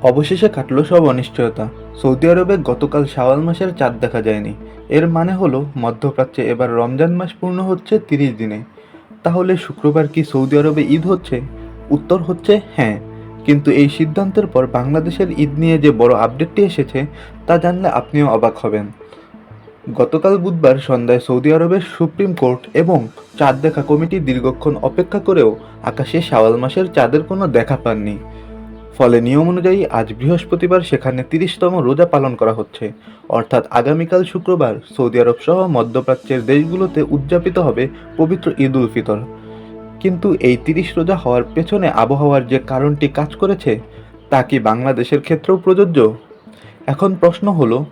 অবশেষে কাটল সব অনিশ্চয়তা। সৌদি আরবে গতকাল শাওয়াল মাসের চাঁদ দেখা যায়নি। এর মানে হলো মধ্যপ্রাচ্যে এবার রমজান মাস পূর্ণ হচ্ছে ৩০ দিনে। তাহলে শুক্রবার কি সৌদি আরবে ঈদ হচ্ছে? উত্তর হচ্ছে হ্যাঁ। কিন্তু এই সিদ্ধান্তের পর বাংলাদেশের ঈদ নিয়ে যে বড় আপডেটটি এসেছে তা জানলে আপনিও অবাক হবেন। গতকাল বুধবার সন্ধ্যায় সৌদি আরবের সুপ্রিম কোর্ট এবং চাঁদ দেখা কমিটি দীর্ঘক্ষণ অপেক্ষা করেও আকাশে শাওয়াল মাসের চাঁদের কোনো দেখা পাননি। ফলে নিয়ম অনুযায়ী আজ বৃহস্পতিবার সেখানে ৩০তম রোজা পালন করা হচ্ছে। অর্থাৎ আগামীকাল শুক্রবার সৌদি আরব সহ মধ্যপ্রাচ্যের দেশগুলোতে উদযাপিত হবে পবিত্র ঈদ উল ফিতর। কিন্তু এই ৩০ রোজা হওয়ার পেছনে আবহাওয়ার যে কারণটি কাজ করেছে তা কি বাংলাদেশের ক্ষেত্রেও প্রযোজ্য? এখন প্রশ্ন হলো,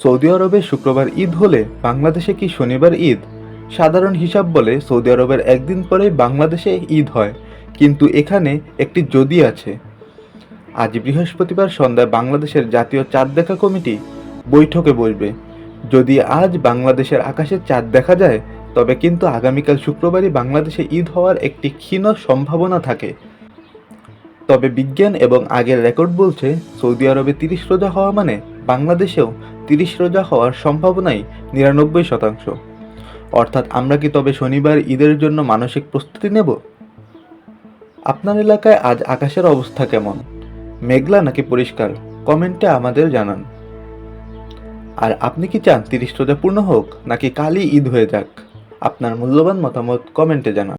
সৌদি আরবে শুক্রবার ঈদ হলে বাংলাদেশে কি শনিবার ঈদ? সাধারণ হিসাব বলে সৌদি আরবের একদিন পরে বাংলাদেশে ঈদ হয়, কিন্তু এখানে একটি যদি আছে। আজ বৃহস্পতিবার সন্ধ্যায় বাংলাদেশের জাতীয় চাঁদ দেখা কমিটি বৈঠকে বসবে। যদি আজ বাংলাদেশের আকাশে চাঁদ দেখা যায় তবে কিন্তু আগামীকাল শুক্রবারই বাংলাদেশে ঈদ হওয়ার একটি ক্ষীণ সম্ভাবনা থাকে। তবে বিজ্ঞান এবং আগের রেকর্ড বলছে সৌদি আরবে ৩০ রোজা হওয়া মানে বাংলাদেশেও ৩০ রোজা হওয়ার সম্ভাবনাই ৯৯%। অর্থাৎ আমরা কি তবে শনিবার ঈদের জন্য মানসিক প্রস্তুতি নেব? আপনার এলাকায় আজ আকাশের অবস্থা কেমন? মেঘলা নাকি পরিষ্কার? কমেন্টে আমাদের জানান। আর আপনি কি চান ৩০ রোজা পূর্ণ হোক নাকি কালই ঈদ হয়ে যাক? আপনার মূল্যবান মতামত কমেন্টে জানান।